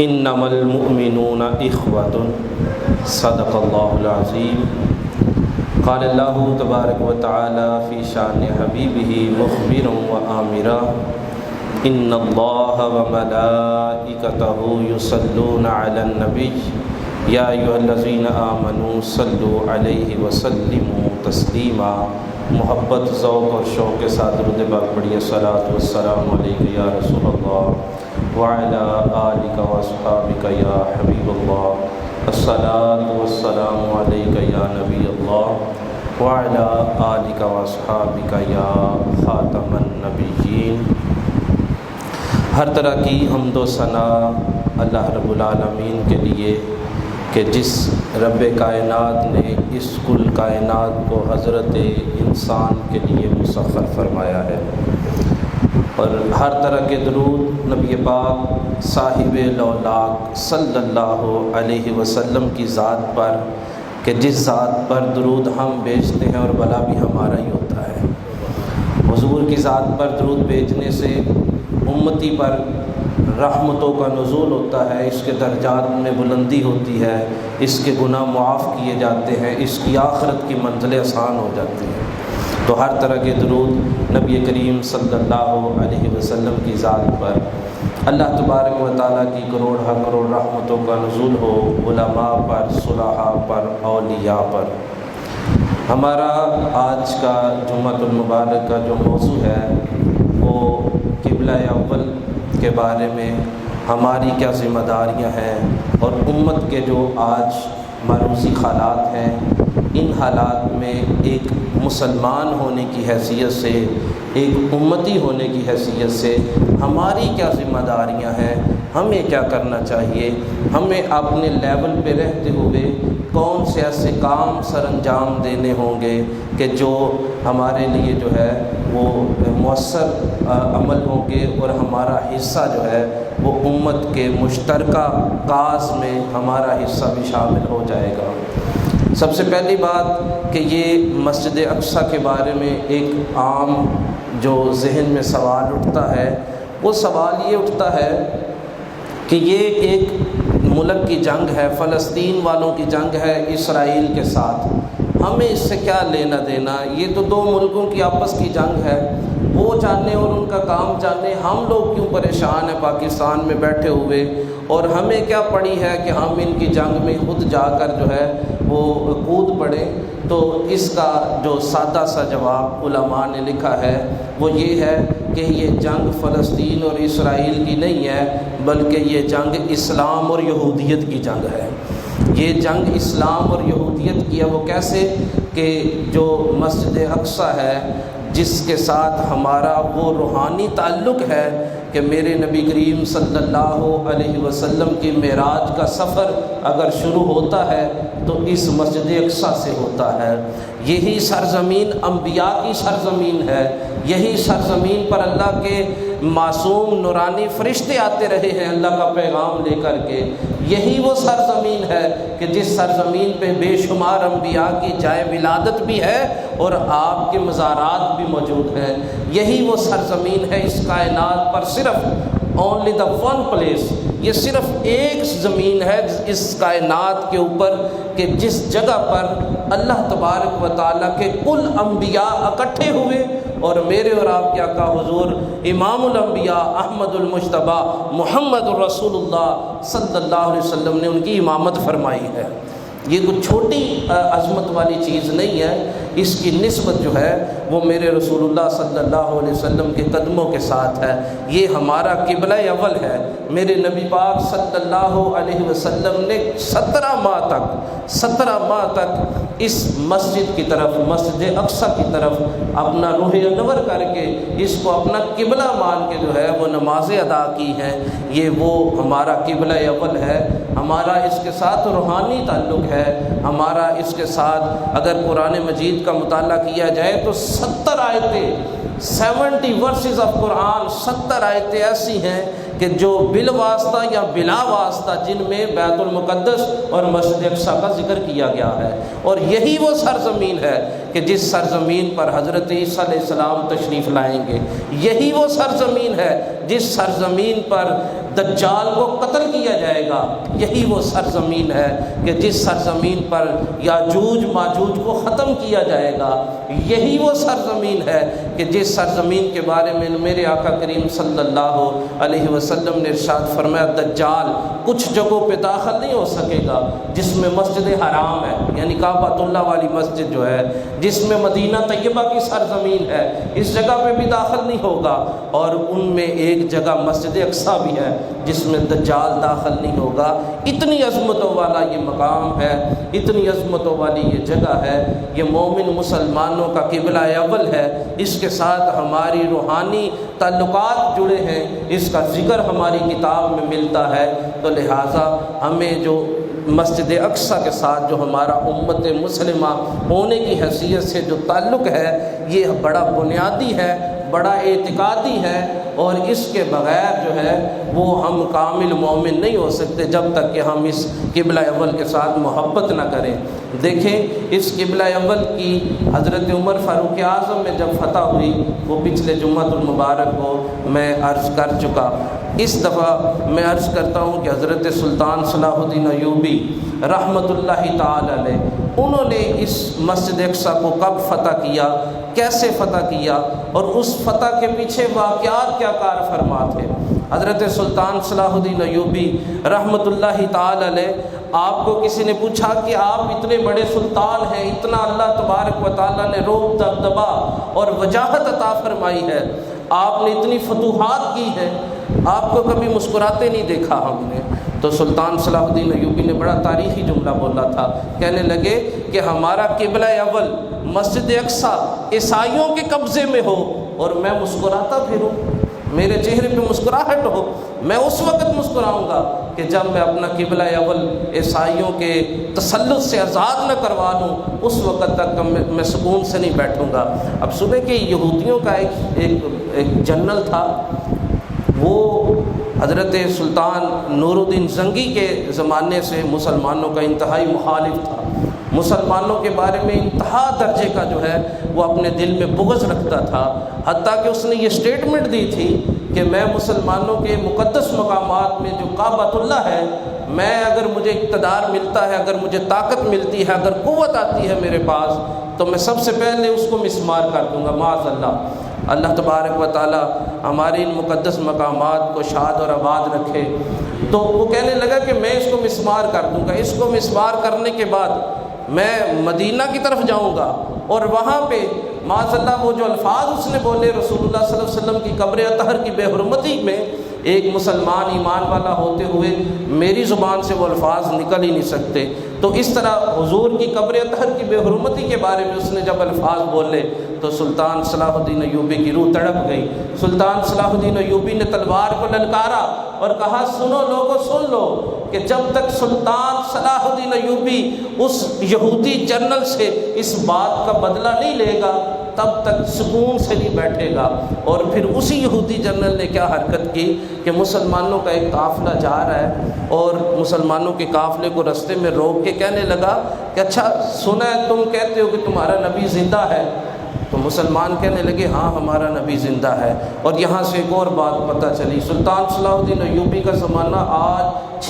انما المؤمنون اخوۃ صدق اللہ العظیم قال اللہ تبارک و تعالی فی شان حبیبہ مخبرا وآمرا ان اللہ وملائکتہ یصلون علی النبی یا ایھا الذین آمنوا صلوا علیہ وسلموا تسلیما۔ محبت، ذوق اور شوق کے ساتھ درود پاک پڑھیے۔ صلاۃ والسلام علیک یا رسول اللہ وعلی آلک واصحابک یا حبیب اللہ، الصلاۃ والسلام علیک یا نبی اللہ وعلی آلک واصحابک یا خاتم النبیین۔ ہر طرح کی حمد و ثنا اللہ رب العالمین کے لیے کہ جس رب کائنات نے اس کل کائنات کو حضرت انسان کے لیے مسخر فرمایا ہے، اور ہر طرح کے درود نبی پاک صاحب لولاک صلی اللہ علیہ وسلم کی ذات پر، کہ جس ذات پر درود ہم بھیجتے ہیں اور بھلا بھی ہمارا ہی ہوتا ہے۔ حضور کی ذات پر درود بھیجنے سے امتی پر رحمتوں کا نزول ہوتا ہے، اس کے درجات میں بلندی ہوتی ہے، اس کے گناہ معاف کیے جاتے ہیں، اس کی آخرت کی منزلیں آسان ہو جاتی ہیں۔ تو ہر طرح کے درود نبی کریم صلی اللہ علیہ وسلم کی ذات پر اللہ تبارک و تعالیٰ کی کروڑ کروڑ رحمتوں کا نزول ہو، علماء پر، صلحاء پر، اولیاء پر۔ ہمارا آج کا جمعۃ المبارک کا جو موضوع ہے وہ قبلہ اول کے بارے میں ہماری کیا ذمہ داریاں ہیں، اور امت کے جو آج معروضی حالات ہیں، ان حالات میں ایک مسلمان ہونے کی حیثیت سے، ایک امتی ہونے کی حیثیت سے ہماری کیا ذمہ داریاں ہیں، ہمیں کیا کرنا چاہیے، ہمیں اپنے لیول پہ رہتے ہوئے کون سے ایسے کام سر انجام دینے ہوں گے کہ جو ہمارے لیے جو ہے وہ مؤثر عمل ہوں گے، اور ہمارا حصہ جو ہے وہ امت کے مشترکہ کاز میں ہمارا حصہ بھی شامل ہو جائے گا۔ سب سے پہلی بات کہ یہ مسجد اقصیٰ کے بارے میں ایک عام جو ذہن میں سوال اٹھتا ہے، وہ سوال یہ اٹھتا ہے کہ یہ ایک ملک کی جنگ ہے، فلسطین والوں کی جنگ ہے اسرائیل کے ساتھ، ہمیں اس سے کیا لینا دینا؟ یہ تو دو ملکوں کی آپس کی جنگ ہے، وہ جانے اور ان کا کام جانے، ہم لوگ کیوں پریشان ہیں پاکستان میں بیٹھے ہوئے، اور ہمیں کیا پڑی ہے کہ ہم ان کی جنگ میں خود جا کر جو ہے وہ کود پڑیں؟ تو اس کا جو سادہ سا جواب علماء نے لکھا ہے وہ یہ ہے کہ یہ جنگ فلسطین اور اسرائیل کی نہیں ہے، بلکہ یہ جنگ اسلام اور یہودیت کی جنگ ہے۔ یہ جنگ اسلام اور یہودیت کی ہے۔ وہ کیسے؟ کہ جو مسجد اقصیٰ ہے، جس کے ساتھ ہمارا وہ روحانی تعلق ہے کہ میرے نبی کریم صلی اللہ علیہ وسلم کی معراج کا سفر اگر شروع ہوتا ہے تو اس مسجد اقصیٰ سے ہوتا ہے۔ یہی سرزمین انبیاء کی سرزمین ہے، یہی سرزمین پر اللہ کے معصوم نورانی فرشتے آتے رہے ہیں اللہ کا پیغام لے کر کے۔ یہی وہ سرزمین ہے کہ جس سرزمین پہ بے شمار انبیاء کی جائے ولادت بھی ہے اور آپ کے مزارات بھی موجود ہیں۔ یہی وہ سرزمین ہے اس کائنات پر، صرف اونلی دا ون پلیس، یہ صرف ایک زمین ہے اس کائنات کے اوپر کہ جس جگہ پر اللہ تبارک و تعالیٰ کے کل انبیاء اکٹھے ہوئے، اور میرے اور آپ کے آقا حضور امام الانبیاء احمد المجتبی محمد الرسول اللہ صلی اللہ علیہ وسلم نے ان کی امامت فرمائی ہے۔ یہ کوئی چھوٹی عظمت والی چیز نہیں ہے، اس کی نسبت جو ہے وہ میرے رسول اللہ صلی اللہ علیہ وسلم کے قدموں کے ساتھ ہے۔ یہ ہمارا قبلہ اول ہے۔ میرے نبی پاک صلی اللہ علیہ وسلم نے 17 ماہ تک اس مسجد کی طرف، مسجد اقصیٰ کی طرف اپنا روح انور کر کے اس کو اپنا قبلہ مان کے جو ہے وہ نمازیں ادا کی ہیں۔ یہ وہ ہمارا قبلہ اول ہے۔ ہمارا اس کے ساتھ روحانی تعلق ہے، ہمارا اس کے ساتھ اگر قرآن مجید کا مطالعہ کیا جائے تو 70 آیتیں، 70 ورسز آف قرآن، 70 آیتیں ایسی ہیں کہ جو بالواسطہ یا بلا واسطہ جن میں بیت المقدس اور مسجد اقصیٰ کا ذکر کیا گیا ہے۔ اور یہی وہ سرزمین ہے کہ جس سرزمین پر حضرت عیسیٰ علیہ السلام تشریف لائیں گے، یہی وہ سرزمین ہے جس سرزمین پر دجال کو قتل کیا جائے گا یہی وہ سرزمین ہے کہ جس سرزمین پر یاجوج ماجوج کو ختم کیا جائے گا، یہی وہ سرزمین ہے کہ جس سرزمین کے بارے میں میرے آقا کریم صلی اللہ علیہ وسلم نے ارشاد فرمایا دجال کچھ جگہوں پہ داخل نہیں ہو سکے گا جس میں مسجد حرام ہے، یعنی کعبۃ اللہ والی مسجد جو ہے، جس میں مدینہ طیبہ کی سرزمین ہے، اس جگہ پہ بھی داخل نہیں ہوگا، اور ان میں ایک جگہ مسجد اقصیٰ بھی ہے جس میں دجال داخل نہیں ہوگا۔ اتنی عظمتوں والا یہ مقام ہے، اتنی عظمتوں والی یہ جگہ ہے، یہ مومن مسلمانوں کا قبلہ اول ہے، اس کے ساتھ ہماری روحانی تعلقات جڑے ہیں، اس کا ذکر ہماری کتاب میں ملتا ہے، تو لہٰذا ہمیں جو مسجد اقصیٰ کے ساتھ جو ہمارا امت مسلمہ ہونے کی حیثیت سے جو تعلق ہے یہ بڑا بنیادی ہے، بڑا اعتقادی ہے، اور اس کے بغیر جو ہے وہ ہم کامل مومن نہیں ہو سکتے جب تک کہ ہم اس قبلہ اول کے ساتھ محبت نہ کریں۔ دیکھیں اس قبلہ اول کی حضرت عمر فاروق اعظم میں جب فتح ہوئی، وہ پچھلے جمعہ المبارک کو میں عرض کر چکا، اس دفعہ میں عرض کرتا ہوں کہ حضرت سلطان صلاح الدین ایوبی رحمۃ اللہ تعالی علیہ انہوں نے اس مسجد اقصیٰ کو کب فتح کیا، کیسے فتح کیا، اور اس فتح کے پیچھے واقعات کیا کار فرما تھے۔ حضرت سلطان صلاح الدین ایوبی رحمۃ اللہ تعالی علیہ، آپ کو کسی نے پوچھا کہ آپ اتنے بڑے سلطان ہیں، اتنا اللہ تبارک و تعالیٰ نے رعب دبدبا اور وجاہت عطا فرمائی ہے، آپ نے اتنی فتوحات کی ہیں، آپ کو کبھی مسکراتے نہیں دیکھا ہم نے۔ تو سلطان صلاح الدین ایوبی نے بڑا تاریخی جملہ بولا تھا، کہنے لگے کہ ہمارا قبلہ اول مسجد اقصیٰ عیسائیوں کے قبضے میں ہو اور میں مسکراتا پھروں، میرے چہرے پہ مسکراہٹ ہو، میں اس وقت مسکراؤں گا کہ جب میں اپنا قبلہ اول عیسائیوں کے تسلط سے آزاد نہ کروا لوں، اس وقت تک میں سکون سے نہیں بیٹھوں گا۔ اب صبح کے یہودیوں کا ایک جنرل تھا، وہ حضرت سلطان نور الدین زنگی کے زمانے سے مسلمانوں کا انتہائی مخالف تھا، مسلمانوں کے بارے میں انتہا درجے کا جو ہے وہ اپنے دل میں بغض رکھتا تھا، حتیٰ کہ اس نے یہ سٹیٹمنٹ دی تھی کہ میں مسلمانوں کے مقدس مقامات میں جو کعبۃ اللہ ہے، میں اگر مجھے اقتدار ملتا ہے، اگر مجھے طاقت ملتی ہے، اگر قوت آتی ہے میرے پاس، تو میں سب سے پہلے اس کو مسمار کر دوں گا، معاذ اللہ۔ اللہ تبارک و تعالی ہمارے ان مقدس مقامات کو شاد اور آباد رکھے۔ تو وہ کہنے لگا کہ میں اس کو مسمار کر دوں گا، اس کو مسمار کرنے کے بعد میں مدینہ کی طرف جاؤں گا، اور وہاں پہ معاذ اللہ وہ جو الفاظ اس نے بولے رسول اللہ صلی اللہ علیہ وسلم کی قبر اطہر کی بے حرمتی میں، ایک مسلمان ایمان والا ہوتے ہوئے میری زبان سے وہ الفاظ نکل ہی نہیں سکتے۔ تو اس طرح حضور کی قبر اطہر کی بے حرمتی کے بارے میں اس نے جب الفاظ بولے تو سلطان صلاح الدین ایوبی کی روح تڑپ گئی۔ سلطان صلاح الدین ایوبی نے تلوار کو للکارا اور کہا سنو لوگو سن لو کہ جب تک سلطان صلاح الدین ایوبی اس یہودی جنرل سے اس بات کا بدلہ نہیں لے گا تب تک سکون سے نہیں بیٹھے گا۔ اور پھر اسی یہودی جنرل نے کیا حرکت کی کہ مسلمانوں کا ایک قافلہ جا رہا ہے اور مسلمانوں کے قافلے کو رستے میں روک کے کہنے لگا کہ اچھا سنا ہے تم کہتے ہو کہ تمہارا نبی زندہ ہے؟ تو مسلمان کہنے لگے ہاں ہمارا نبی زندہ ہے۔ اور یہاں سے ایک اور بات پتہ چلی، سلطان صلاح الدین ایوبی کا زمانہ آج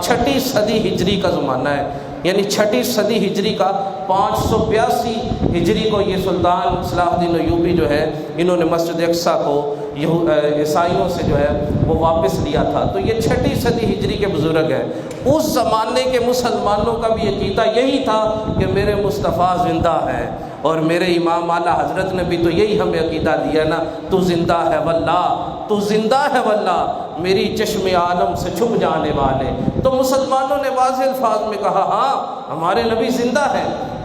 6ٹھی صدی ہجری کا زمانہ ہے، یعنی 6ٹھی صدی ہجری کا 582 ہجری کو یہ سلطان صلاح الدین ایوبی جو ہے انہوں نے مسجد اقصیٰ کو عیسائیوں سے جو ہے وہ واپس لیا تھا۔ تو یہ 6ٹھی صدی ہجری کے بزرگ ہیں۔ اس زمانے کے مسلمانوں کا بھی عقیدہ یہی تھا کہ میرے مصطفیٰ زندہ ہیں، اور میرے امام اعلیٰ حضرت نے بھی تو یہی ہمیں عقیدہ دیا نا، تو زندہ ہے واللہ، تو زندہ ہے واللہ میری چشم عالم سے چھپ جانے والے۔ تو مسلمانوں نے واضح الفاظ میں کہا ہاں ہمارے نبی زندہ ہے۔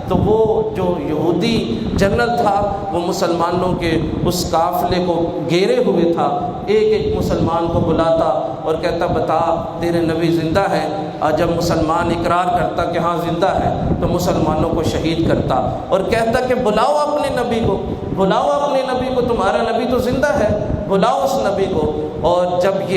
تو وہ جو یہودی جنرل تھا وہ مسلمانوں کے اس قافلے کو گھیرے ہوئے تھا، ایک ایک مسلمان کو بلاتا اور کہتا بتا تیرے نبی زندہ ہے، اور جب مسلمان اقرار کرتا کہ ہاں زندہ ہے تو مسلمانوں کو شہید کرتا اور کہتا کہ بلاؤ اپنے نبی کو، بلاؤ اپنے نبی کو، تمہارا نبی تو زندہ ہے۔ بلاؤ اس نبی کو۔ اور جب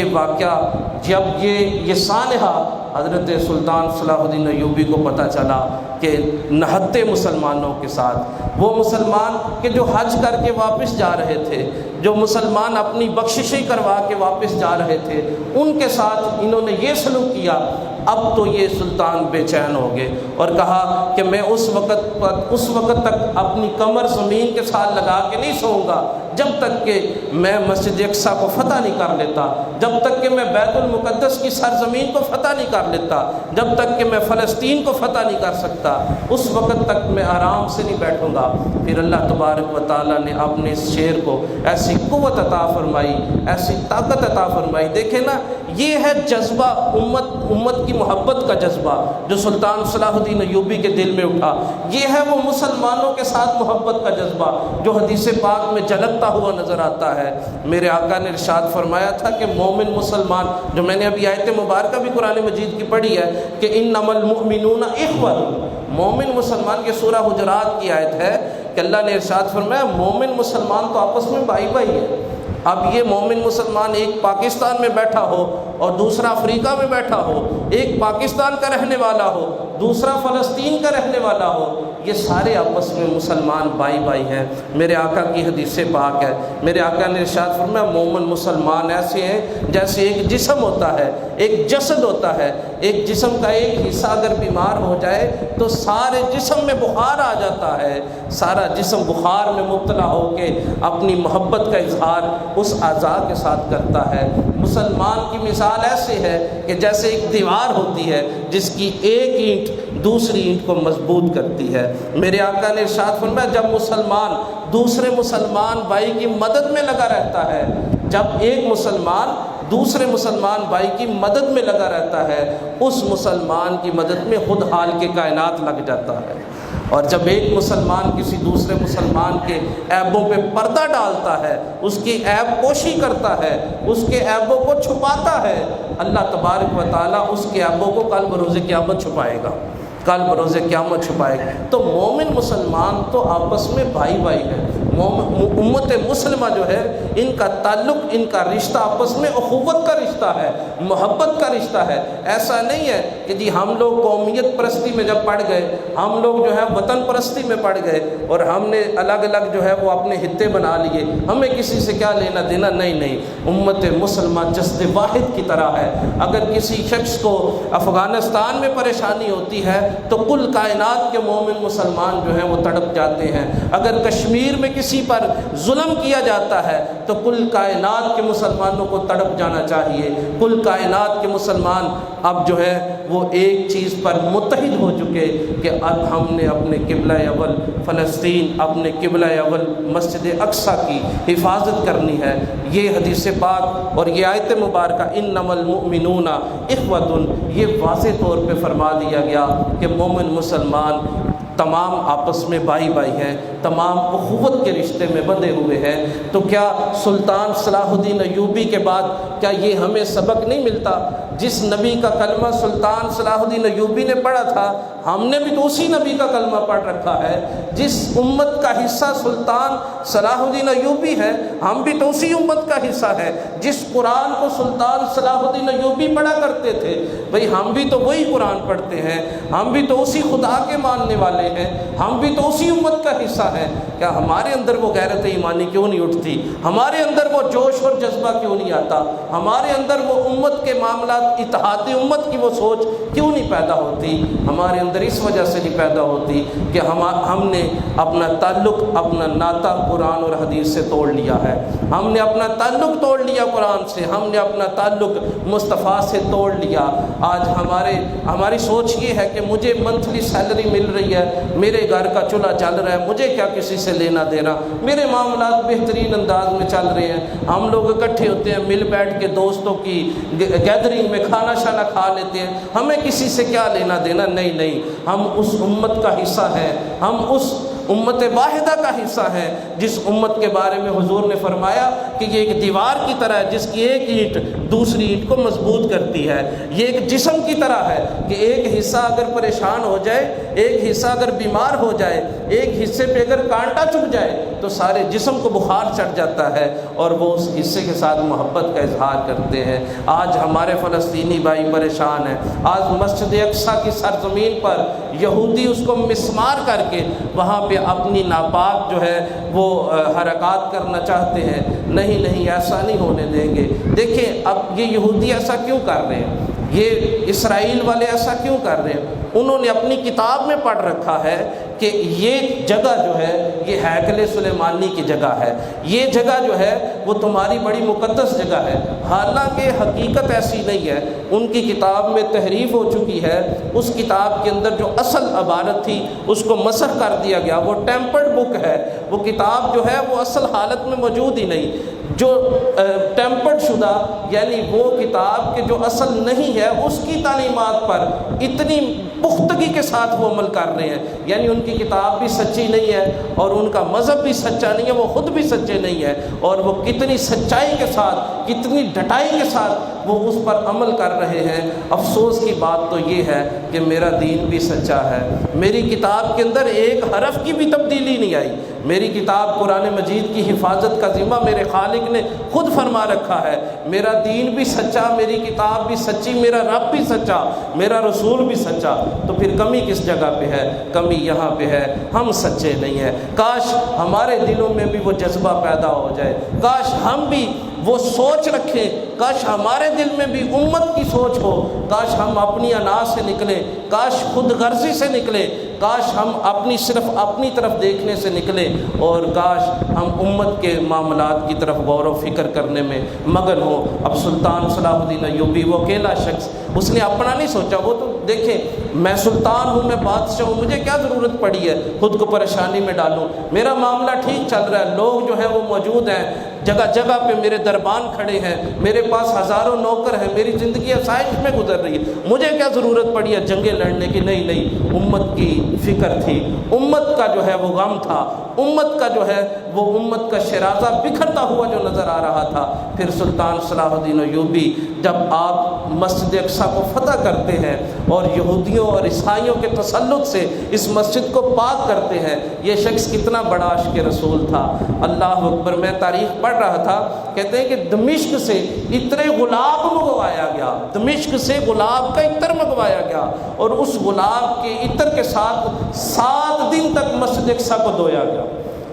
یہ سانحہ حضرت سلطان صلاح الدین ایوبی کو پتہ چلا کہ نہتے مسلمانوں کے ساتھ، وہ مسلمان کہ جو حج کر کے واپس جا رہے تھے، جو مسلمان اپنی بخششیں کروا کے واپس جا رہے تھے، ان کے ساتھ انہوں نے یہ سلوک کیا، اب تو یہ سلطان بے چین ہو گئے اور کہا کہ میں اس وقت تک اپنی کمر زمین کے ساتھ لگا کے نہیں سوؤں گا جب تک کہ میں مسجد اقصیٰ کو فتح نہیں کر لیتا، جب تک کہ میں بیت المقدس کی سرزمین کو فتح نہیں کر لیتا، جب تک کہ میں فلسطین کو فتح نہیں کر سکتا، اس وقت تک میں آرام سے نہیں بیٹھوں گا۔ پھر اللہ تبارک و تعالیٰ نے اپنے اس شعر کو ایسی قوت عطا فرمائی، ایسی طاقت عطا فرمائی۔ دیکھیں نا، یہ ہے جذبہ امت کی محبت کا جذبہ جو سلطان صلاح الدین ایوبی کے دل میں اٹھا، یہ ہے وہ مسلمانوں کے ساتھ محبت کا جذبہ جو حدیث پاک میں جھلکتا ہوا نظر آتا ہے۔ میرے آقا نے ارشاد فرمایا تھا کہ مومن مسلمان، جو میں نے ابھی آیت مبارکہ بھی قرآن مجید کی پڑھی ہے کہ انما المؤمنون اخوہ، مومن مسلمان کے سورہ حجرات کی آیت ہے کہ اللہ نے ارشاد فرمایا مومن مسلمان تو آپس میں بھائی بھائی ہے۔ اب یہ مومن مسلمان ایک پاکستان میں بیٹھا ہو اور دوسرا افریقہ میں بیٹھا ہو، ایک پاکستان کا رہنے والا ہو دوسرا فلسطین کا رہنے والا ہو، یہ سارے آپس میں مسلمان بھائی بھائی ہیں۔ میرے آقا کی حدیث پاک ہے، میرے آقا نے ارشاد فرمایا مومن مسلمان ایسے ہیں جیسے ایک جسم ہوتا ہے، ایک جسد ہوتا ہے، ایک جسم کا ایک حصہ اگر بیمار ہو جائے تو سارے جسم میں بخار آ جاتا ہے، سارا جسم بخار میں مبتلا ہو کے اپنی محبت کا اظہار اس اعضاء کے ساتھ کرتا ہے۔ مسلمان کی مثال ایسے ہے کہ جیسے ایک دیوار ہوتی ہے جس کی ایک اینٹ دوسری اینٹ کو مضبوط کرتی ہے۔ میرے آقا نے ارشاد فرمایا جب مسلمان دوسرے مسلمان بھائی کی مدد میں لگا رہتا ہے، جب ایک مسلمان دوسرے مسلمان بھائی کی مدد میں لگا رہتا ہے، اس مسلمان کی مدد میں خود حال کے کائنات لگ جاتا ہے۔ اور جب ایک مسلمان کسی دوسرے مسلمان کے عیبوں پہ پردہ ڈالتا ہے، اس کی عیب پوشی کرتا ہے، اس کے عیبوں کو چھپاتا ہے، اللہ تبارک و تعالیٰ اس کے عیبوں کو کل بروز قیامت چھپائے گا، کل بروز قیامت چھپائے گا۔ تو مومن مسلمان تو آپس میں بھائی بھائی ہیں۔ امت مسلمہ جو ہے، ان کا تعلق، ان کا رشتہ آپس میں اخوت کا رشتہ ہے، محبت کا رشتہ ہے۔ ایسا نہیں ہے کہ جی ہم لوگ قومیت پرستی میں جب پڑ گئے، ہم لوگ جو ہے وطن پرستی میں پڑ گئے اور ہم نے الگ الگ جو ہے وہ اپنے خطے بنا لیے، ہمیں کسی سے کیا لینا دینا۔ نہیں، امت مسلمہ جسد واحد کی طرح ہے۔ اگر کسی شخص کو افغانستان میں پریشانی ہوتی ہے تو کل کائنات کے مومن مسلمان جو ہیں وہ تڑپ جاتے ہیں۔ اگر کشمیر میں کسی پر ظلم کیا جاتا ہے تو کل کائنات کے مسلمانوں کو تڑپ جانا چاہیے۔ کل کائنات کے مسلمان اب جو ہے وہ ایک چیز پر متحد ہو چکے کہ اب ہم نے اپنے قبلہ اول فلسطین، اپنے قبلہ اول مسجد اقصیٰ کی حفاظت کرنی ہے۔ یہ حدیث پاک اور یہ آیت مبارکہ انما المؤمنون اخوۃ، یہ واضح طور پہ فرما دیا گیا کہ مومن مسلمان تمام آپس میں بھائی بھائی ہیں، تمام اخوت کے رشتے میں بندھے ہوئے ہیں۔ تو کیا سلطان صلاح الدین ایوبی کے بعد کیا یہ ہمیں سبق نہیں ملتا؟ جس نبی کا کلمہ سلطان صلاح الدین ایوبی نے پڑھا تھا، ہم نے بھی تو اسی نبی کا کلمہ پڑھ رکھا ہے۔ جس امت کا حصہ سلطان صلاح الدین ایوبی ہے، ہم بھی تو اسی امت کا حصہ ہے۔ جس قرآن کو سلطان صلاح الدین ایوبی پڑھا کرتے تھے، بھئی ہم بھی تو وہی قرآن پڑھتے ہیں، ہم بھی تو اسی خدا کے ماننے والے ہیں، ہم بھی تو اسی امت کا حصہ ہیں۔ کیا ہمارے اندر وہ غیرت ایمانی کیوں نہیں اٹھتی؟ ہمارے اندر وہ جوش اور جذبہ کیوں نہیں آتا؟ ہمارے اندر وہ امت کے معاملات، اتحاد امت کی وہ سوچ کیوں نہیں پیدا ہوتی؟ ہمارے اندر اس وجہ سے نہیں پیدا ہوتی کہ ہم نے اپنا تعلق، اپنا ناطہ قرآن اور حدیث سے توڑ لیا ہے۔ ہم نے اپنا تعلق توڑ لیا قرآن سے، ہم نے اپنا تعلق مصطفیٰ سے توڑ لیا۔ آج ہماری سوچ یہ ہے کہ مجھے منتھلی سیلری مل رہی ہے، میرے گھر کا چولہا چل رہا ہے، مجھے کیا کسی سے لینا دینا، میرے معاملات بہترین انداز میں چل رہے ہیں۔ ہم لوگ اکٹھے ہوتے ہیں، مل بیٹھ کے دوستوں کی گیدرنگ میں کھانا شانا کھا لیتے ہیں، ہمیں کسی سے کیا لینا دینا۔ نہیں، ہم اس امت کا حصہ ہیں، ہم اس امت واحدہ کا حصہ ہیں، جس امت کے بارے میں حضور نے فرمایا کہ یہ ایک دیوار کی طرح ہے جس کی ایک اینٹ دوسری اینٹ کو مضبوط کرتی ہے۔ یہ ایک جسم کی طرح ہے کہ ایک حصہ اگر پریشان ہو جائے، ایک حصہ اگر بیمار ہو جائے، ایک حصے پہ اگر کانٹا چبھ جائے تو سارے جسم کو بخار چڑھ جاتا ہے اور وہ اس حصے کے ساتھ محبت کا اظہار کرتے ہیں۔ آج ہمارے فلسطینی بھائی پریشان ہیں۔ آج مسجد اقصیٰ کی سرزمین پر یہودی اس کو مسمار کر کے وہاں پہ اپنی ناپاک جو ہے وہ حرکات کرنا چاہتے ہیں۔ نہیں، ایسا نہیں ہونے دیں گے۔ دیکھیں اب یہ یہودی ایسا کیوں کر رہے ہیں، یہ اسرائیل والے ایسا کیوں کر رہے ہیں؟ انہوں نے اپنی کتاب میں پڑھ رکھا ہے کہ یہ جگہ جو ہے یہ ہیکل سلیمانی کی جگہ ہے، یہ جگہ جو ہے وہ تمہاری بڑی مقدس جگہ ہے۔ حالانکہ حقیقت ایسی نہیں ہے، ان کی کتاب میں تحریف ہو چکی ہے۔ اس کتاب کے اندر جو اصل عبارت تھی اس کو مسخ کر دیا گیا، وہ ٹیمپرڈ بک ہے، وہ کتاب جو ہے وہ اصل حالت میں موجود ہی نہیں۔ جو ٹیمپرڈ شدہ یعنی وہ کتاب کے جو اصل نہیں ہے اس کی تعلیمات پر اتنی پختگی کے ساتھ وہ عمل کر رہے ہیں، یعنی ان کی کتاب بھی سچی نہیں ہے اور ان کا مذہب بھی سچا نہیں ہے، وہ خود بھی سچے نہیں ہے، اور وہ کتنی سچائی کے ساتھ کتنی ڈٹائی کے ساتھ وہ اس پر عمل کر رہے ہیں۔ افسوس کی بات تو یہ ہے کہ میرا دین بھی سچا ہے، میری کتاب کے اندر ایک حرف کی بھی تبدیلی نہیں آئی۔ میری کتاب قرآن مجید کی حفاظت کا ذمہ میرے خالق نے خود فرما رکھا ہے۔ میرا دین بھی سچا، میری کتاب بھی سچی، میرا رب بھی سچا، میرا رسول بھی سچا، تو پھر کمی کس جگہ پہ ہے؟ کمی یہاں پہ ہے، ہم سچے نہیں ہیں۔ کاش ہمارے دلوں میں بھی وہ جذبہ پیدا ہو جائے، کاش ہم بھی وہ سوچ رکھیں، کاش ہمارے دل میں بھی امت کی سوچ ہو، کاش ہم اپنی انا سے نکلیں، کاش خود غرضی سے نکلیں، کاش ہم صرف اپنی طرف دیکھنے سے نکلیں، اور کاش ہم امت کے معاملات کی طرف غور و فکر کرنے میں مگن ہوں۔ اب سلطان صلاح الدین ایوبی وہ اکیلا شخص، اس نے اپنا نہیں سوچا، وہ تو دیکھیں میں سلطان ہوں، میں بادشاہ ہوں، مجھے کیا ضرورت پڑی ہے خود کو پریشانی میں ڈالوں، میرا معاملہ ٹھیک چل رہا ہے، لوگ جو ہیں وہ موجود ہیں، جگہ جگہ پہ میرے دربان کھڑے ہیں، میرے پاس ہزاروں نوکر ہیں، میری زندگی آسائش میں گزر رہی ہے، مجھے کیا ضرورت پڑی ہے جنگیں لڑنے کی؟ نہیں، امت کی فکر تھی، امت کا جو ہے وہ غم تھا، امت کا جو ہے وہ امت کا شرازہ بکھرتا ہوا جو نظر آ رہا تھا۔ پھر سلطان صلاح الدین ایوبی جب آپ مسجد اقصیٰ کو فتح کرتے ہیں اور یہودیوں اور عیسائیوں کے تسلط سے اس مسجد کو پاک کرتے ہیں، یہ شخص کتنا بڑا عاشق رسول تھا۔ اللہ اکبر، میں تاریخ پڑھ رہا تھا، کہتے ہیں کہ دمشق سے عطر گلاب منگوایا گیا، دمشق سے گلاب کا عطر منگوایا گیا، اور اس گلاب کے عطر کے ساتھ 7 دن تک مسجد اقصیٰ کو دھویا گیا،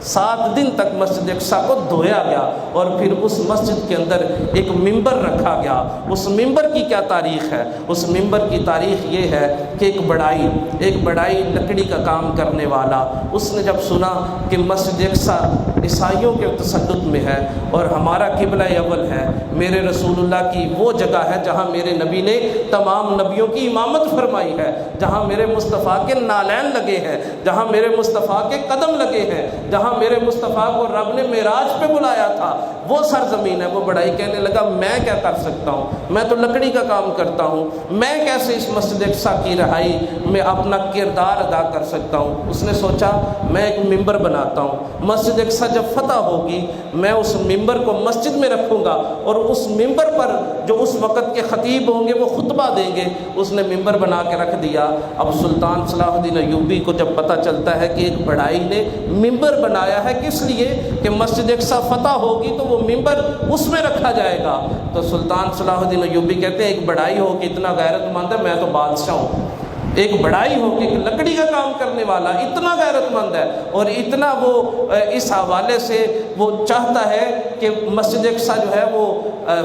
7 دن تک مسجد اقصیٰ کو دھویا گیا، اور پھر اس مسجد کے اندر ایک ممبر رکھا گیا۔ اس ممبر کی کیا تاریخ ہے؟ اس ممبر کی تاریخ یہ ہے کہ ایک بڑائی لکڑی کا کام کرنے والا، اس نے جب سنا کہ مسجد اقصیٰ عیسائیوں کے تسلط میں ہے اور ہمارا قبلہ اول ہے، میرے رسول اللہ کی وہ جگہ ہے جہاں میرے نبی نے تمام نبیوں کی امامت فرمائی ہے، جہاں میرے مصطفیٰ کے نالین لگے ہیں، جہاں میرے مصطفیٰ کے قدم لگے ہیں، جہاں میرے مصطفیٰ کو رب نے معراج پہ بلایا تھا، وہ سرزمین ہے۔ وہ بڑائی کہنے لگا میں کیا کر سکتا ہوں، میں تو لکڑی کا کام کرتا ہوں، میں کیسے اس مسجد اقصیٰ کی رہائی میں اپنا کردار ادا کر سکتا ہوں؟ اس نے سوچا میں ایک ممبر بناتا ہوں، مسجد اقصیٰ جب فتح ہوگی میں اس ممبر کو مسجد میں رکھوں گا، اور اس ممبر پر جو اس وقت کے خطیب ہوں گے وہ خطبہ دیں گے۔ اس نے ممبر بنا کے رکھ دیا۔ اب سلطان صلاح الدین ایوبی کو جب پتہ چلتا ہے کہ ایک بڑائی نے ممبر بنایا ہے کس لیے کہ مسجد اقصیٰ فتح ہوگی تو وہ ممبر اس میں رکھا جائے گا، تو سلطان صلاح الدین ایوبی کہتے ہیں ایک بڑائی ہو کہ اتنا غیرت مند ہے، میں تو بادشاہ ہوں، ایک بڑائی ہو کہ لکڑی کا کام کرنے والا اتنا غیرت مند ہے اور اتنا وہ اس حوالے سے وہ چاہتا ہے کہ مسجد اقصیٰ جو ہے وہ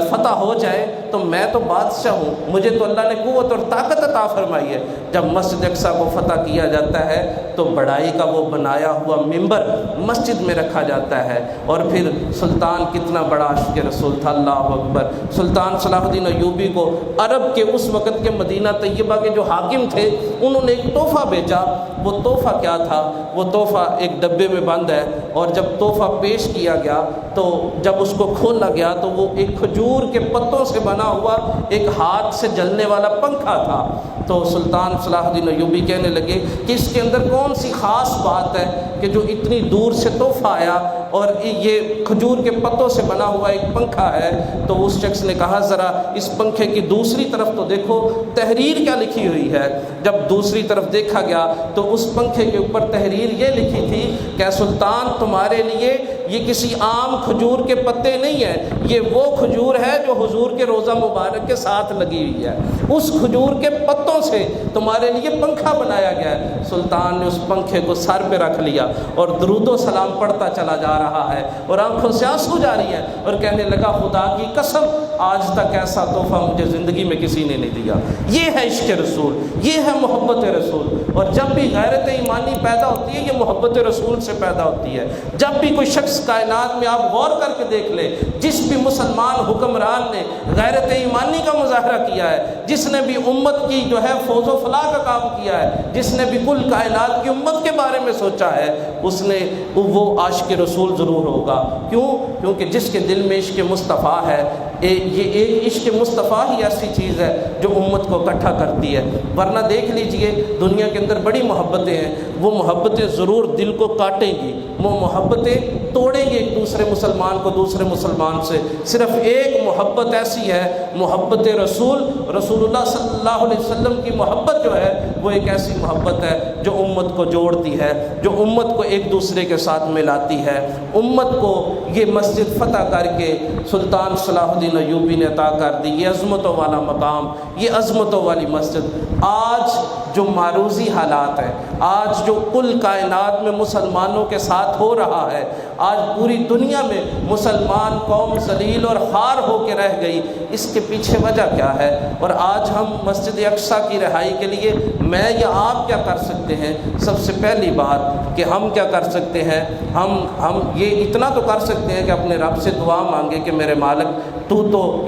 فتح ہو جائے، تو میں تو بادشاہ ہوں، مجھے تو اللہ نے قوت اور طاقت عطا فرمائی ہے۔ جب مسجد اقصیٰ کو فتح کیا جاتا ہے تو بڑائی کا وہ بنایا ہوا ممبر مسجد میں رکھا جاتا ہے، اور پھر سلطان کتنا بڑا عاشق رسول تھا، اللہ اکبر۔ سلطان صلاح الدین ایوبی کو عرب کے اس وقت کے مدینہ طیبہ کے جو حاکم تھے انہوں نے ایک تحفہ بھیجا۔ وہ تحفہ کیا تھا؟ وہ تحفہ ایک ڈبے میں بند ہے، اور جب تحفہ پیش کیا گیا تو جب اس کو کھولا گیا تو وہ ایک کھجور کے پتوں سے بنا ہوا ایک ہاتھ سے جلنے والا پنکھا تھا۔ تو سلطان صلاح الدین ایوبی کہنے لگے کہ اس کے اندر کون سی خاص بات ہے کہ جو اتنی دور سے تحفہ آیا اور یہ کھجور کے پتوں سے بنا ہوا ایک پنکھا ہے۔ تو اس شخص نے کہا ذرا اس پنکھے کی دوسری طرف تو دیکھو، تحریر کیا لکھی ہوئی ہے۔ جب دوسری طرف دیکھا گیا تو اس پنکھے کے اوپر تحریر یہ لکھی تھی کہ سلطان تمہارے لیے یہ کسی عام کھجور کے پتے نہیں ہیں، یہ وہ کھجور ہے جو حضور کے روضہ مبارک کے ساتھ لگی ہوئی ہے، اس کھجور کے پتوں سے تمہارے لیے پنکھا بنایا گیا ہے۔ سلطان نے اس پنکھے کو سر پہ رکھ لیا اور درود و سلام پڑھتا چلا جا رہا ہے اور آنکھوں سے آنسو جاری ہے اور کہنے لگا خدا کی قسم آج تک ایسا تحفہ مجھے زندگی میں کسی نے نہیں دیا۔ یہ ہے عشق رسول، یہ ہے محبت رسول۔ اور جب بھی غیرت ایمانی پیدا ہوتی ہے یہ محبت رسول سے پیدا ہوتی ہے۔ جب بھی کوئی شخص کائنات میں آپ غور کر کے دیکھ لیں، جس بھی مسلمان حکمران نے غیرت ایمانی کا مظاہرہ کیا ہے، جس نے بھی امت کی جو ہے فوز و فلاح کا کام کیا ہے، جس نے بھی کل کائنات کی امت کے بارے میں سوچا ہے، اس نے وہ عاشق رسول ضرور ہوگا۔ کیوں؟ کیونکہ جس کے دل میں عشق مصطفیٰ ہے، یہ ایک عشق مصطفیٰ ہی ایسی چیز ہے جو امت کو اکٹھا کرتی ہے۔ ورنہ دیکھ لیجئے دنیا کے اندر بڑی محبتیں ہیں، وہ محبتیں ضرور دل کو کاٹیں گی، وہ محبتیں توڑیں گے ایک دوسرے مسلمان کو دوسرے مسلمان سے۔ صرف ایک محبت ایسی ہے، محبت رسول اللہ صلی اللہ علیہ وسلم کی محبت جو ہے وہ ایک ایسی محبت ہے جو امت کو جوڑتی ہے، جو امت کو ایک دوسرے کے ساتھ ملاتی ہے۔ امت کو یہ مسجد فتح کر کے سلطان صلاح الدین ایوبی نے عطا کر دی، یہ عظمتوں والا مقام، یہ عظمتوں والی مسجد۔ آج جو معروضی حالات ہیں، آج جو کل کائنات میں مسلمانوں کے ساتھ ہو رہا ہے، آج پوری دنیا میں مسلمان قوم ذلیل اور خوار ہو کے رہ گئی، اس کے پیچھے وجہ کیا ہے؟ اور آج ہم مسجد اقصیٰ کی رہائی کے لیے میں یا آپ کیا کر سکتے ہیں؟ سب سے پہلی بات کہ ہم کیا کر سکتے ہیں، ہم یہ اتنا تو کر سکتے ہیں کہ اپنے رب سے دعا مانگے کہ میرے مالک تو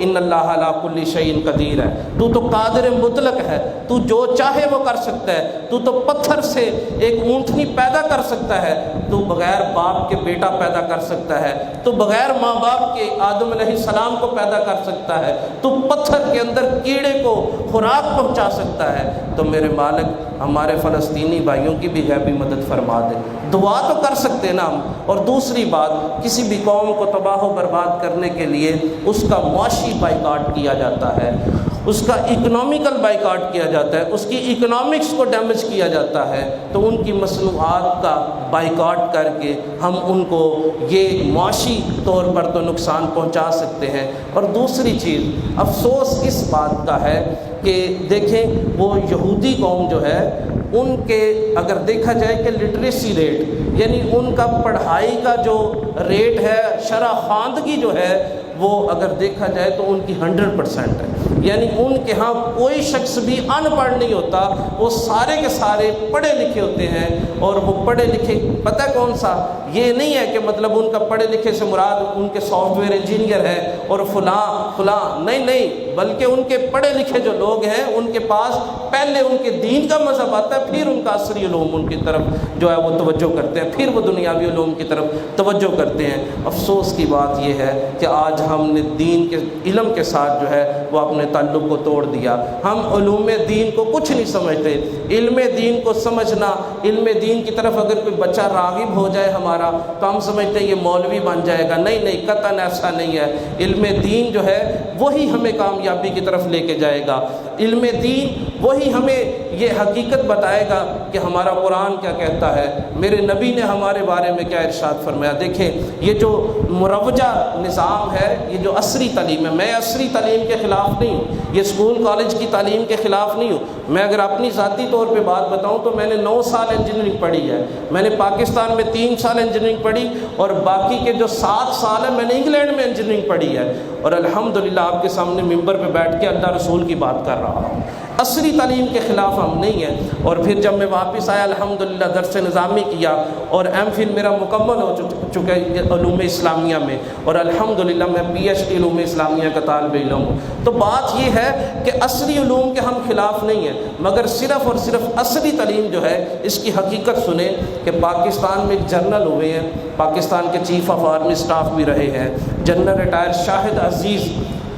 ان اللہ علی کل شیء قدیر ہے، تو قادر مطلق ہے، تو جو چاہے وہ کر سکتا ہے، تو پتھر سے ایک اونٹنی پیدا کر سکتا ہے، تو بغیر باپ کے بیٹا پیدا کر سکتا ہے، تو بغیر ماں باپ کے آدم علیہ السلام کو پیدا کر سکتا ہے، تو پتھر کے اندر کیڑے کو خوراک پہنچا سکتا ہے، تو میرے مالک ہمارے فلسطینی بھائیوں کی بھی غیبی مدد فرما دے۔ دعا تو کر سکتے نا ہم۔ اور دوسری بات، کسی بھی قوم کو تباہ و برباد کرنے کے لیے اس کا معاشی بائیکاٹ کیا جاتا ہے، اس کا اکنامیکل بائیکاٹ کیا جاتا ہے، اس کی اکنامکس کو ڈیمیج کیا جاتا ہے، تو ان کی مصنوعات کا بائیکاٹ کر کے ہم ان کو یہ معاشی طور پر تو نقصان پہنچا سکتے ہیں۔ اور دوسری چیز، افسوس اس بات کا ہے کہ دیکھیں وہ یہودی قوم جو ہے، ان کے اگر دیکھا جائے کہ لٹریسی ریٹ، یعنی ان کا پڑھائی کا جو ریٹ ہے، شرح خواندگی جو ہے، وہ اگر دیکھا جائے تو ان کی 100% ہے، یعنی ان کے ہاں کوئی شخص بھی ان پڑھ نہیں ہوتا، وہ سارے کے سارے پڑھے لکھے ہوتے ہیں۔ اور وہ پڑھے لکھے پتہ کون سا، یہ نہیں ہے کہ مطلب ان کا پڑھے لکھے سے مراد ان کے سافٹ ویئر انجینئر ہے اور فلاں، نہیں، بلکہ ان کے پڑھے لکھے جو لوگ ہیں ان کے پاس پہلے ان کے دین کا مذہب آتا ہے، پھر ان کا عصری علوم ان کی طرف جو ہے وہ توجہ کرتے ہیں، پھر وہ دنیاوی علوم کی طرف توجہ کرتے ہیں۔ افسوس کی بات یہ ہے کہ آج ہم نے دین کے علم کے ساتھ جو ہے وہ اپنے تعلق کو توڑ دیا۔ ہم علوم دین کو کچھ نہیں سمجھتے۔ علم دین کو سمجھنا، علم دین کی طرف اگر کوئی بچہ راغب ہو جائے ہمارا تو ہم سمجھتے ہیں یہ مولوی بن جائے گا۔ نہیں، قطعاً ایسا نہیں ہے۔ علم دین جو ہے وہی ہمیں کامیابی کی طرف لے کے جائے گا۔ علم دین وہی ہمیں یہ حقیقت بتائے گا کہ ہمارا قرآن کیا کہتا ہے، میرے نبی نے ہمارے بارے میں کیا ارشاد فرمایا۔ دیکھیں یہ جو مروجہ نظام ہے، یہ جو عصری تعلیم ہے، میں عصری تعلیم کے خلاف نہیں ہوں، یہ اسکول کالج کی تعلیم کے خلاف نہیں ہوں۔ میں اگر اپنی ذاتی طور پہ بات بتاؤں تو میں نے 9 سال انجینئرنگ پڑھی ہے۔ میں نے پاکستان میں 3 سال انجینئرنگ پڑھی اور باقی کے جو 7 سال ہیں میں نے انگلینڈ میں انجینئرنگ پڑھی ہے، اور الحمدللہ آپ کے سامنے ممبر پہ بیٹھ کے اللہ رسول کی بات کر رہا ہوں۔ عصری تعلیم کے خلاف ہم نہیں ہیں۔ اور پھر جب میں واپس آیا الحمدللہ درس نظامی کیا اور ایم فل میرا مکمل ہو چکا ہے علوم اسلامیہ میں، اور الحمدللہ میں PhD علوم اسلامیہ کا طالب علم ہوں۔ تو بات یہ ہے کہ عصری علوم کے ہم خلاف نہیں ہیں، مگر صرف اور صرف عصری تعلیم جو ہے اس کی حقیقت سنیں کہ پاکستان میں ایک جنرل ہوئے ہیں، پاکستان کے چیف آف آرمی اسٹاف بھی رہے ہیں، جنرل ریٹائر شاہد عزیز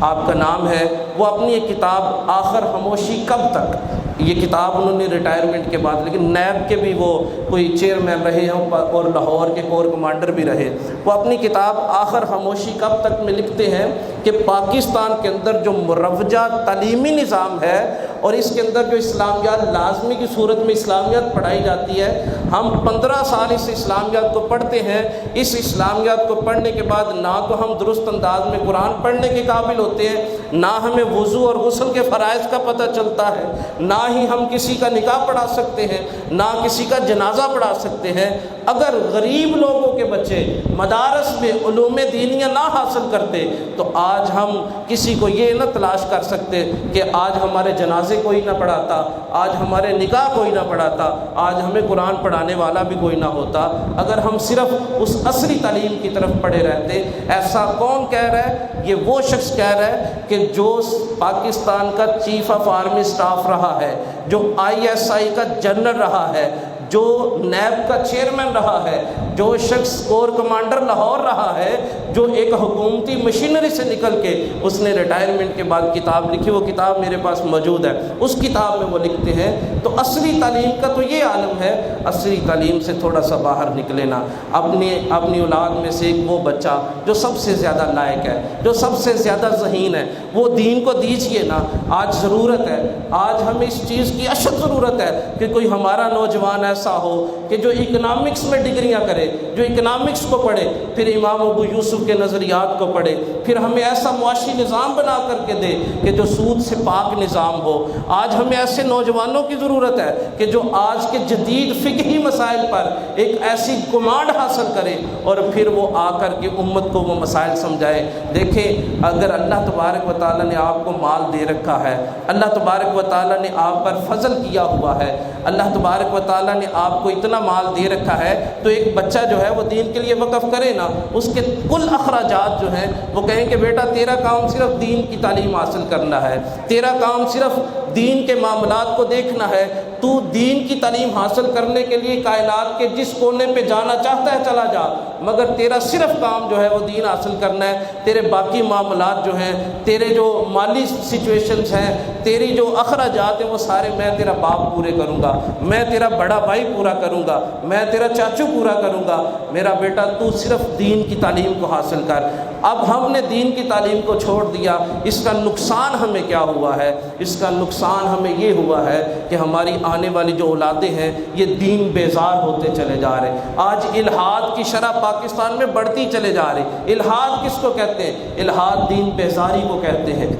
آپ کا نام ہے، وہ اپنی ایک کتاب آخر خاموشی کب تک، یہ کتاب انہوں نے ریٹائرمنٹ کے بعد، لیکن نیب کے بھی وہ کوئی چیئرمین رہے ہوں اور لاہور کے کور کمانڈر بھی رہے، وہ اپنی کتاب آخر خاموشی کب تک میں لکھتے ہیں کہ پاکستان کے اندر جو مروجہ تعلیمی نظام ہے اور اس کے اندر جو اسلامیات لازمی کی صورت میں اسلامیات پڑھائی جاتی ہے، ہم 15 سال اس اسلامیات کو پڑھتے ہیں، اس اسلامیات کو پڑھنے کے بعد نہ تو ہم درست انداز میں قرآن پڑھنے کے قابل ہوتے ہیں، نہ ہمیں وضو اور غسل کے فرائض کا پتہ چلتا ہے، نہ ہی ہم کسی کا نکاح پڑھا سکتے ہیں، نہ کسی کا جنازہ پڑھا سکتے ہیں۔ اگر غریب لوگوں کے بچے مدارس میں علوم دینیہ نہ حاصل کرتے تو آج ہم کسی کو یہ نہ تلاش کر سکتے کہ آج ہمارے جنازے کوئی نہ پڑھاتا، آج ہمارے نکاح کوئی نہ پڑھاتا، آج ہمیں قرآن پڑھانے والا بھی کوئی نہ ہوتا، اگر ہم صرف اس عصری تعلیم کی طرف پڑھے رہتے۔ ایسا کون کہہ رہا ہے؟ یہ وہ شخص کہہ رہا ہے کہ جو پاکستان کا چیف آف آرمی اسٹاف رہا ہے، جو ISI کا جنرل رہا ہے، جو نیب کا چیئرمین رہا ہے، جو شخص کور کمانڈر لاہور رہا ہے، جو ایک حکومتی مشینری سے نکل کے اس نے ریٹائرمنٹ کے بعد کتاب لکھی، وہ کتاب میرے پاس موجود ہے، اس کتاب میں وہ لکھتے ہیں تو عصری تعلیم کا تو یہ عالم ہے، عصری تعلیم سے تھوڑا سا باہر نکلے نا، اپنی اولاد میں سے ایک وہ بچہ جو سب سے زیادہ لائق ہے، جو سب سے زیادہ ذہین ہے، وہ دین کو دیجیے نا۔ آج ضرورت ہے، آج ہمیں اس چیز کی اشد ضرورت ہے کہ کوئی ہمارا نوجوان ایسا ہو کہ جو اکنامکس میں ڈگریاں کرے، جو اکنامکس کو پڑھے، پھر امام ابو یوسف کے نظریات کو پڑھے، پھر ہمیں ایسا معاشی نظام بنا کر کے دے کہ جو سود سے پاک نظام ہو۔ آج ہمیں ایسے نوجوانوں کی ضرورت ہے کہ جو آج کے جدید فقہی مسائل پر ایک ایسی کمانڈ حاصل کرے اور پھر وہ آ کر کے امت کو وہ مسائل سمجھائے۔ دیکھیں، اگر اللہ تبارک و تعالیٰ نے آپ کو مال دے رکھا ہے، اللہ تبارک و تعالیٰ نے آپ پر فضل کیا ہوا ہے، اللہ تبارک و تعالیٰ نے آپ کو اتنا مال دے رکھا ہے، تو ایک بچہ جو ہے وہ دین کے لیے وقف کرے نا، اس کے کل اخراجات جو ہیں وہ کہیں کہ بیٹا تیرا کام صرف دین کی تعلیم حاصل کرنا ہے، تیرا کام صرف دین کے معاملات کو دیکھنا ہے، تو دین کی تعلیم حاصل کرنے کے لیے کائنات کے جس کونے پہ جانا چاہتا ہے چلا جا، مگر تیرا صرف کام جو ہے وہ دین حاصل کرنا ہے، تیرے باقی معاملات جو ہیں، تیرے جو مالی سچویشنز ہیں، تیری جو اخراجات ہیں، وہ سارے میں تیرا باپ پورے کروں گا، میں تیرا بڑا بھائی پورا کروں گا، میں تیرا چاچو پورا کروں گا، میرا بیٹا تو صرف دین کی تعلیم کو حاصل کر۔ اب ہم نے دین کی تعلیم کو چھوڑ دیا، اس کا نقصان ہمیں کیا ہوا ہے؟ اس کا نقصان ہمیں یہ ہوا ہے کہ ہماری آنے والی جو اولادیں ہیں یہ دین بیزار ہوتے چلے جا رہے ہیں۔ آج الحاد کی شرح پاکستان میں بڑھتی چلے جا رہی۔ الحاد کس کو کہتے ہیں؟ الحاد دین بیزاری کو کہتے ہیں۔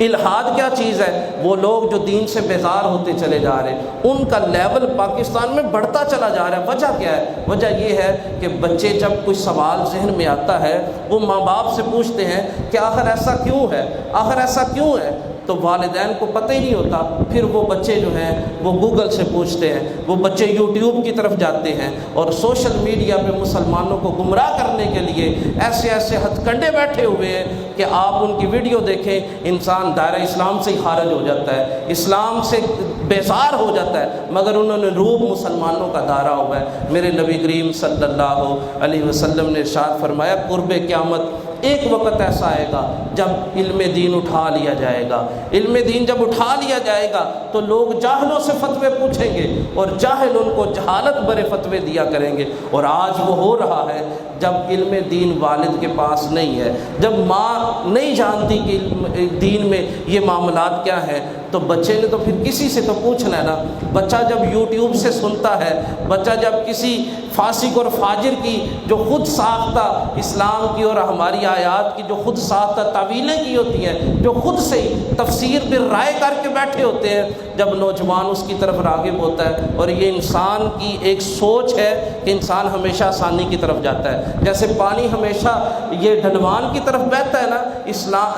الحاد کیا چیز ہے؟ وہ لوگ جو دین سے بیزار ہوتے چلے جا رہے ہیں، ان کا لیول پاکستان میں بڑھتا چلا جا رہا ہے۔ وجہ کیا ہے؟ وجہ یہ ہے کہ بچے جب کوئی سوال ذہن میں آتا ہے وہ ماں باپ سے پوچھتے ہیں کہ آخر ایسا کیوں ہے، آخر ایسا کیوں ہے، تو والدین کو پتہ ہی نہیں ہوتا، پھر وہ بچے جو ہیں وہ گوگل سے پوچھتے ہیں، وہ بچے یوٹیوب کی طرف جاتے ہیں اور سوشل میڈیا پہ مسلمانوں کو گمراہ کرنے کے لیے ایسے ایسے ہتھ کنڈے بیٹھے ہوئے ہیں کہ آپ ان کی ویڈیو دیکھیں، انسان دائرہ اسلام سے ہی خارج ہو جاتا ہے، اسلام سے بیزار ہو جاتا ہے، مگر انہوں نے روب مسلمانوں کا دھارا ہوا ہے۔ میرے نبی کریم صلی اللہ علیہ وسلم نے ارشاد فرمایا، قرب قیامت ایک وقت ایسا آئے گا جب علم دین اٹھا لیا جائے گا، علم دین جب اٹھا لیا جائے گا تو لوگ جاہلوں سے فتوے پوچھیں گے اور جاہل ان کو جہالت برے فتوے دیا کریں گے، اور آج وہ ہو رہا ہے جب علم دین والد کے پاس نہیں ہے، جب ماں نہیں جانتی کہ دین میں یہ معاملات کیا ہیں، تو بچے نے تو پھر کسی سے تو پوچھنا ہے نا۔ بچہ جب یوٹیوب سے سنتا ہے، بچہ جب کسی فاسق اور فاجر کی جو خود ساختہ اسلام کی اور ہماری آیات کی جو خود ساختہ تعویلیں کی ہوتی ہیں، جو خود سے ہی تفسیر پہ رائے کر کے بیٹھے ہوتے ہیں، جب نوجوان اس کی طرف راغب ہوتا ہے، اور یہ انسان کی ایک سوچ ہے کہ انسان ہمیشہ آسانی کی طرف جاتا ہے، جیسے پانی ہمیشہ یہ ڈھلوان کی طرف بہتا ہے نا،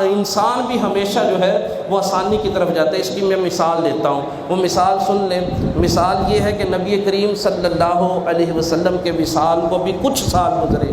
انسان بھی ہمیشہ جو ہے وہ آسانی کی طرف جاتا ہے۔ اس کی میں مثال دیتا ہوں، وہ مثال سن لیں۔ مثال یہ ہے کہ نبی کریم صلی اللہ علیہ وسلم کے وصال کو بھی کچھ سال گزرے،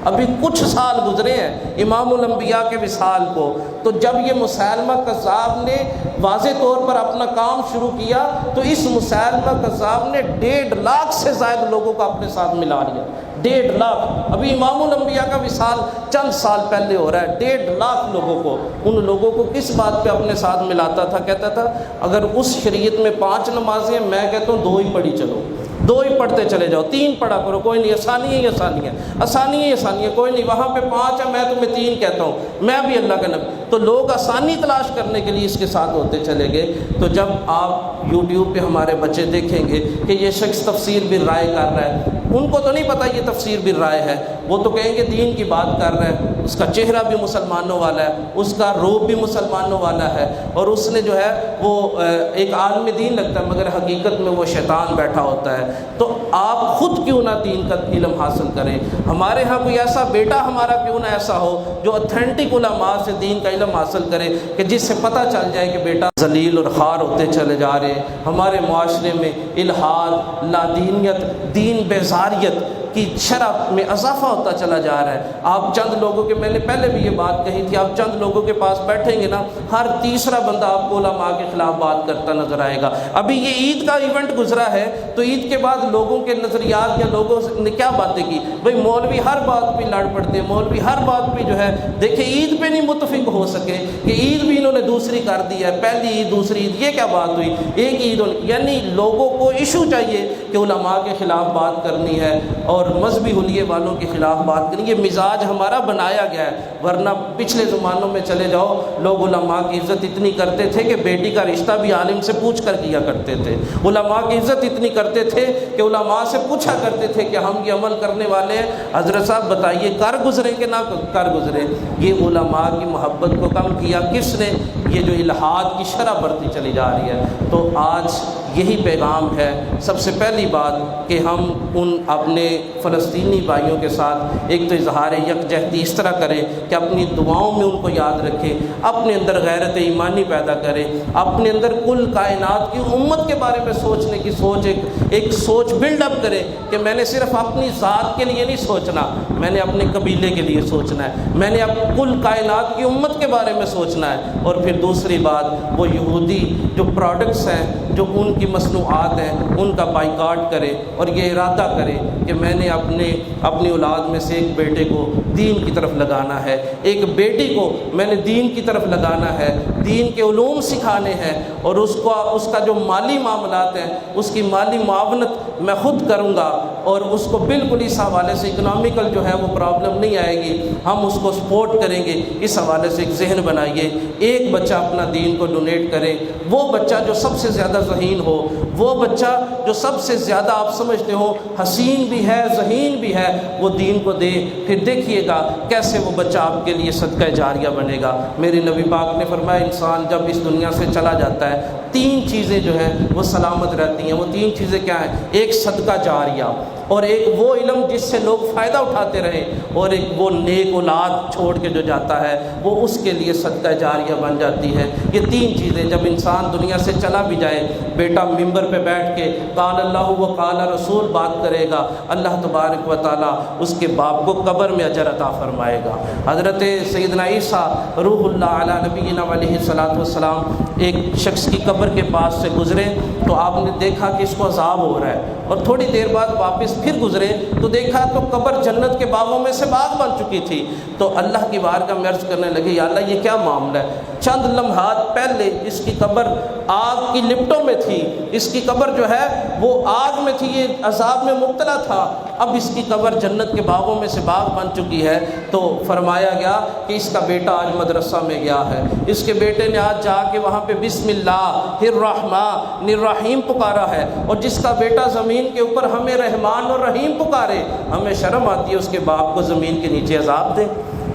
ابھی کچھ سال گزرے ہیں امام الانبیاء کے وصال کو، تو جب یہ مسیلمہ کذاب نے واضح طور پر اپنا کام شروع کیا تو اس مسیلمہ کذاب نے 1.5 لاکھ سے زائد لوگوں کو اپنے ساتھ ملا لیا۔ 1.5 لاکھ، ابھی امام الانبیاء کا وصال چند سال پہلے ہو رہا ہے، 1.5 لاکھ لوگوں کو، ان لوگوں کو کس بات پہ اپنے ساتھ ملاتا تھا؟ کہتا تھا اگر اس شریعت میں 5 نمازیں ہیں، میں کہتا ہوں 2 ہی پڑھی چلو، 2 ہی پڑھتے چلے جاؤ، 3 پڑھا کرو، کوئی نہیں، آسانی ہے، آسانی ہے، آسانی ہے، آسانی ہے، کوئی نہیں، وہاں پہ 5 ہے، میں تمہیں 3 کہتا ہوں، میں بھی اللہ کا نبی۔ تو لوگ آسانی تلاش کرنے کے لیے اس کے ساتھ ہوتے چلے گئے۔ تو جب آپ یوٹیوب پہ ہمارے بچے دیکھیں گے کہ یہ شخص تفسیر بالرائے کر رہا ہے، ان کو تو نہیں پتہ یہ تفسیر بالرائے ہے، وہ تو کہیں گے دین کی بات کر رہا ہے، اس کا چہرہ بھی مسلمانوں والا ہے، اس کا روپ بھی مسلمانوں والا ہے، اور اس نے جو ہے وہ ایک عالم دین لگتا ہے، مگر حقیقت میں وہ شیطان بیٹھا ہوتا ہے۔ تو آپ خود کیوں نہ دین کا علم حاصل کریں؟ ہمارے ہاں کوئی ایسا بیٹا ہمارا کیوں نہ ایسا ہو جو اتھینٹک علماء سے دین کا علم حاصل کرے، کہ جس سے پتہ چل جائے کہ بیٹا ذلیل اور خوار ہوتے چلے جا رہے ہیں۔ ہمارے معاشرے میں الحاد، لادینیت، دین بیزاریت کی شرح میں اضافہ ہوتا چلا جا رہا ہے۔ آپ چند لوگوں کے، میں نے پہلے بھی یہ بات کہی تھی، آپ چند لوگوں کے پاس بیٹھیں گے نا، ہر تیسرا بندہ آپ کو علماء کے خلاف بات کرتا نظر آئے گا۔ ابھی یہ عید کا ایونٹ گزرا ہے تو عید کے بعد لوگوں کے نظریات یا لوگوں نے کیا باتیں کی؟ بھئی مولوی ہر بات پہ لڑ پڑتے ہیں، مولوی ہر بات پہ جو ہے، دیکھیں عید پہ نہیں متفق ہو سکے کہ عید بھی انہوں نے دوسری کر دی ہے، پہلی عید دوسری عید، یہ کیا بات ہوئی؟ ایک عید، یعنی لوگوں کو ایشو چاہیے کہ علماء کے خلاف بات کرنی ہے اور مذہبی حلیے والوں کے خلاف بات کریں۔ یہ مزاج ہمارا بنایا گیا ہے، ورنہ پچھلے زمانوں میں چلے جاؤ، لوگ علماء کی عزت اتنی کرتے تھے کہ بیٹی کا رشتہ بھی عالم سے پوچھ کر کیا کرتے تھے۔ علماء کی عزت اتنی کرتے تھے کہ علماء سے پوچھا کرتے تھے کہ ہم یہ عمل کرنے والے ہیں، حضرت صاحب بتائیے کر گزرے کہ نہ کر گزرے۔ یہ علماء کی محبت کو کم کیا کس نے؟ یہ جو الحاد کی شرح بڑھتی چلی جا رہی ہے۔ تو آج یہی پیغام ہے، سب سے پہلی بات کہ ہم ان اپنے فلسطینی بھائیوں کے ساتھ ایک تو اظہار یکجہتی اس طرح کریں کہ اپنی دعاؤں میں ان کو یاد رکھیں، اپنے اندر غیرت ایمانی پیدا کریں، اپنے اندر کل کائنات کی امت کے بارے میں سوچنے کی سوچ، ایک سوچ بلڈ اپ کریں کہ میں نے صرف اپنی ذات کے لیے نہیں سوچنا، میں نے اپنے قبیلے کے لیے سوچنا ہے، میں نے اب کل کائنات کی امت کے بارے میں سوچنا ہے۔ اور پھر دوسری بات، وہ یہودی جو پروڈکٹس ہیں، جو ان کی مصنوعات ہیں، ان کا بائیکاٹ کرے اور یہ ارادہ کرے کہ میں نے اپنی اولاد میں سے ایک بیٹے کو دین کی طرف لگانا ہے، ایک بیٹی کو میں نے دین کی طرف لگانا ہے، دین کے علوم سکھانے ہیں، اور اس کا جو مالی معاملات ہیں، اس کی مالی معاونت میں خود کروں گا، اور اس کو بالکل اس حوالے سے اکنامیکل جو ہے وہ پرابلم نہیں آئے گی، ہم اس کو سپورٹ کریں گے۔ اس حوالے سے ایک ذہن بنائیے، ایک بچہ اپنا دین کو ڈونیٹ کرے، وہ بچہ جو سب سے زیادہ ذہین ہو، وہ بچہ جو سب سے زیادہ آپ سمجھتے ہو حسین بھی ہے ذہین بھی ہے، وہ دین کو دے، پھر دیکھیے گا کیسے وہ بچہ آپ کے لیے صدقہ جاریہ بنے گا۔ میرے نبی پاک نے فرمایا انسان جب اس دنیا سے چلا جاتا ہے 3 چیزیں جو ہیں وہ سلامت رہتی ہیں۔ وہ 3 چیزیں کیا ہیں؟ ایک صدقہ جاریہ، اور ایک وہ علم جس سے لوگ فائدہ اٹھاتے رہیں، اور ایک وہ نیک اولاد چھوڑ کے جو جاتا ہے وہ اس کے لیے صدقہ جاریہ بن جاتی ہے۔ یہ 3 چیزیں جب انسان دنیا سے چلا بھی جائے، بیٹا ممبر پہ بیٹھ کے قال اللہ و قال رسول بات کرے گا، اللہ تبارک و تعالیٰ اس کے باپ کو قبر میں اجر عطا فرمائے گا۔ حضرت سیدنا عیسیٰ روح اللہ علیہ نبینا علیہ الصلوۃ والسلام ایک شخص کی قبر کے پاس سے گزرے تو آپ نے دیکھا کہ اس کو عذاب ہو رہا ہے، اور تھوڑی دیر بعد واپس پھر گزرے تو دیکھا تو قبر جنت کے باغوں میں سے باغ بن چکی تھی۔ تو اللہ کی بارگاہ میں عرض کرنے لگے، یا اللہ یہ کیا معاملہ ہے؟ چند لمحات پہلے اس کی قبر آگ کی لپٹوں میں تھی، اس کی قبر جو ہے وہ آگ میں تھی، یہ عذاب میں مبتلا تھا، اب اس کی قبر جنت کے باغوں میں سے باغ بن چکی ہے۔ تو فرمایا گیا کہ اس کا بیٹا آج مدرسہ میں گیا ہے، اس کے بیٹے نے آج جا کے وہاں پہ بسم اللہ الرحمن الرحیم پکارا ہے، اور جس کا بیٹا زمین کے اوپر ہمیں رحمان اور رحیم پکارے، ہمیں شرم آتی ہے اس کے باپ کو زمین کے نیچے عذاب دے۔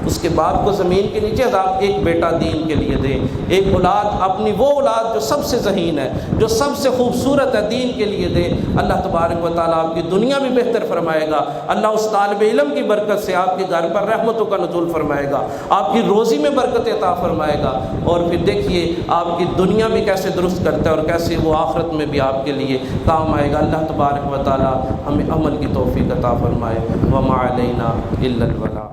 اس کے باپ کو زمین کے نیچے عذاب، ایک بیٹا دین کے لیے دے، ایک اولاد، اپنی وہ اولاد جو سب سے ذہین ہے، جو سب سے خوبصورت ہے، دین کے لیے دے۔ اللہ تبارک و تعالیٰ آپ کی دنیا بھی بہتر فرمائے گا، اللہ اس طالب علم کی برکت سے آپ کے گھر پر رحمتوں کا نزول فرمائے گا، آپ کی روزی میں برکت عطا فرمائے گا، اور پھر دیکھیے آپ کی دنیا بھی کیسے درست کرتا ہے اور کیسے وہ آخرت میں بھی آپ کے لیے کام آئے گا۔ اللہ تبارک و تعالیٰ ہمیں عمل کی توفیق عطا فرمائے۔ وما علینا الا البلاغ۔